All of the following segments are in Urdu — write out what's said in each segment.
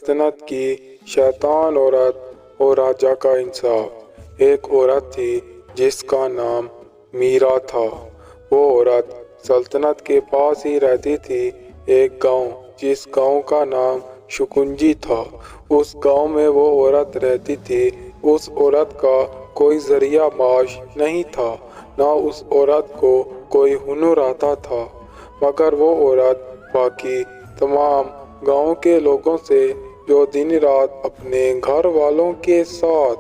سلطنت کی شیطان عورت اور راجا کا انصاف۔ ایک عورت تھی جس کا نام میرا تھا۔ وہ عورت سلطنت کے پاس ہی رہتی تھی، ایک گاؤں جس گاؤں کا نام شکنجی تھا۔ اس گاؤں میں وہ عورت رہتی تھی۔ اس عورت کا کوئی ذریعہ معاش نہیں تھا، نہ اس عورت کو کوئی ہنر آتا تھا، مگر وہ عورت باقی تمام گاؤں کے لوگوں سے جو دن رات اپنے گھر والوں کے ساتھ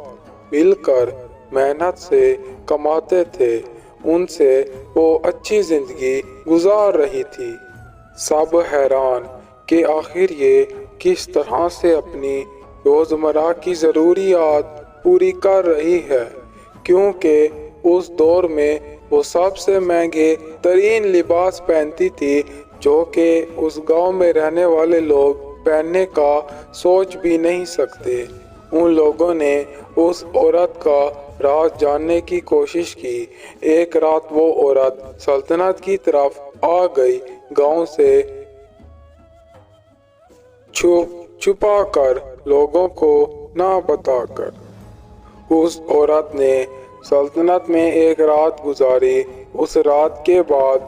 مل کر محنت سے کماتے تھے، ان سے وہ اچھی زندگی گزار رہی تھی۔ سب حیران کہ آخر یہ کس طرح سے اپنی روزمرہ کی ضروریات پوری کر رہی ہے، کیونکہ اس دور میں وہ سب سے مہنگے ترین لباس پہنتی تھی جو کہ اس گاؤں میں رہنے والے لوگ پہننے کا سوچ بھی نہیں سکتے۔ ان لوگوں نے اس عورت کا راز جاننے کی کوشش کی۔ ایک رات وہ عورت سلطنت کی طرف آ گئی، گاؤں سے چھپا کر، لوگوں کو نہ بتا کر۔ اس عورت نے سلطنت میں ایک رات گزاری۔ اس رات کے بعد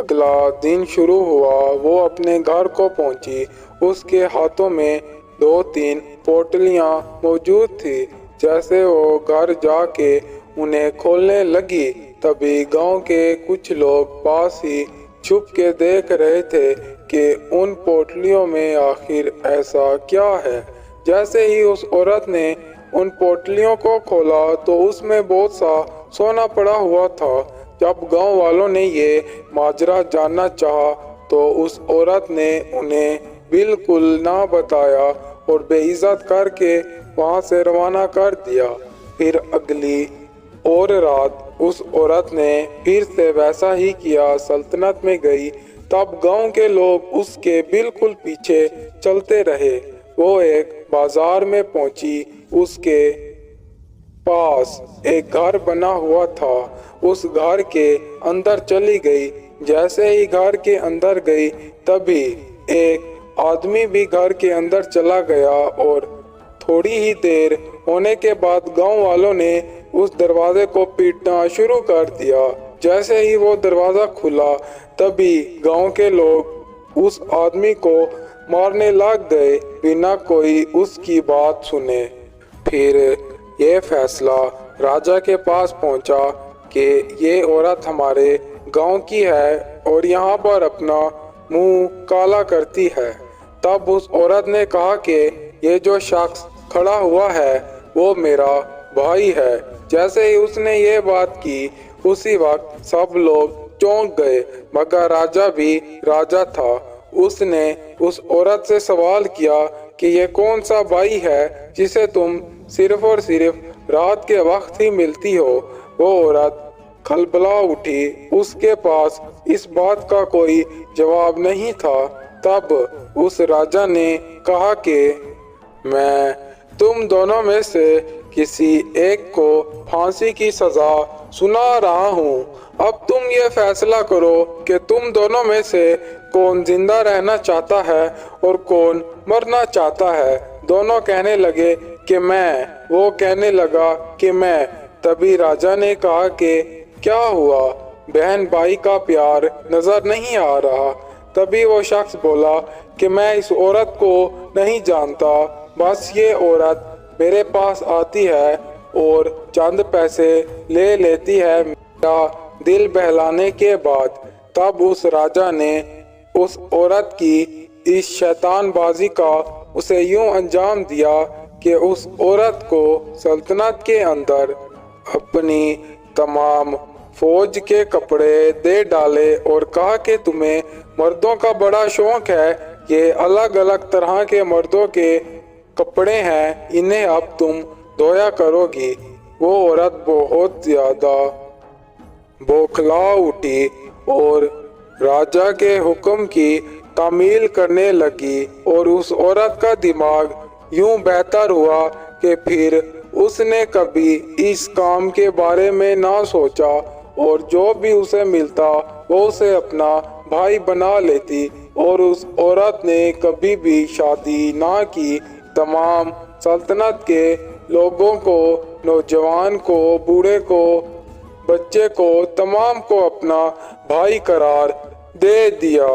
اگلا دن شروع ہوا۔ وہ اپنے گھر کو پہنچی۔ اس کے ہاتھوں میں 2-3 پوٹلیاں موجود تھی۔ جیسے وہ گھر جا کے انہیں کھولنے لگی، تبھی گاؤں کے کچھ لوگ پاس ہی چھپ کے دیکھ رہے تھے کہ ان پوٹلیوں میں آخر ایسا کیا ہے۔ جیسے ہی اس عورت نے ان پوٹلیوں کو کھولا تو اس میں بہت سا سونا پڑا ہوا تھا۔ جب گاؤں والوں نے یہ ماجرا جاننا چاہا تو اس عورت نے انہیں بالکل نہ بتایا اور بے عزت کر کے وہاں سے روانہ کر دیا۔ پھر اگلی اور رات اس عورت نے پھر سے ویسا ہی کیا، سلطنت میں گئی۔ تب گاؤں کے لوگ اس کے بالکل پیچھے چلتے رہے۔ وہ ایک بازار میں پہنچی۔ اس کے پاس ایک گھر بنا ہوا تھا۔ اس گھر کے اندر چلی گئی۔ جیسے ہی گھر کے اندر گئی تبھی ایک آدمی بھی گھر کے اندر چلا گیا، اور تھوڑی ہی دیر ہونے کے بعد گاؤں والوں نے اس دروازے کو پیٹنا شروع کر دیا۔ جیسے ہی وہ دروازہ کھلا تبھی گاؤں کے لوگ اس آدمی کو مارنے لگ گئے بنا کوئی اس کی بات سنے۔ پھر یہ فیصلہ راجا کے پاس پہنچا کہ یہ عورت ہمارے گاؤں کی ہے اور یہاں پر اپنا منہ کالا کرتی ہے۔ تب اس عورت نے کہا کہ یہ جو شخص کھڑا ہوا ہے وہ میرا بھائی ہے۔ جیسے ہی اس نے یہ بات کی اسی وقت سب لوگ چونک گئے، مگر راجا بھی راجا تھا۔ اس نے اس عورت سے سوال کیا کہ یہ کون سا بھائی ہے جسے تم صرف اور صرف رات کے وقت ہی ملتی ہو؟ وہ عورت کھلبلا اٹھی، اس کے پاس اس بات کا کوئی جواب نہیں تھا۔ تب اس راجا نے کہا کہ میں تم دونوں میں سے کسی ایک کو پھانسی کی سزا سنا رہا ہوں۔ اب تم یہ فیصلہ کرو کہ تم دونوں میں سے کون زندہ رہنا چاہتا ہے اور کون مرنا چاہتا ہے۔ دونوں کہنے لگے کہ میں، وہ کہنے لگا کہ میں۔ تبھی راجا نے کہا کہ کیا ہوا، بہن بھائی کا پیار نظر نہیں آ رہا؟ تبھی وہ شخص بولا کہ میں اس عورت کو نہیں جانتا، بس یہ عورت میرے پاس آتی ہے اور چند پیسے لے لیتی ہے میرا دل بہلانے کے بعد۔ تب اس راجا نے اس عورت کی اس شیطان بازی کا اسے یوں انجام دیا کہ اس عورت کو سلطنت کے اندر اپنی تمام فوج کے کپڑے دے ڈالے اور کہا کہ تمہیں مردوں کا بڑا شوق ہے، یہ الگ الگ طرح کے مردوں کے کپڑے ہیں، انہیں اب تم دھویا کرو گی۔ وہ عورت بہت زیادہ بوکھلا اٹھی اور راجا کے حکم کی تعمیل کرنے لگی، اور اس عورت کا دماغ یوں بہتر ہوا کہ پھر اس نے کبھی اس کام کے بارے میں نہ سوچا، اور جو بھی اسے ملتا وہ اسے اپنا بھائی بنا لیتی، اور اس عورت نے کبھی بھی شادی نہ کی۔ تمام سلطنت کے لوگوں کو، نوجوان کو، بوڑھے کو، بچے کو، تمام کو اپنا بھائی قرار دے دیا۔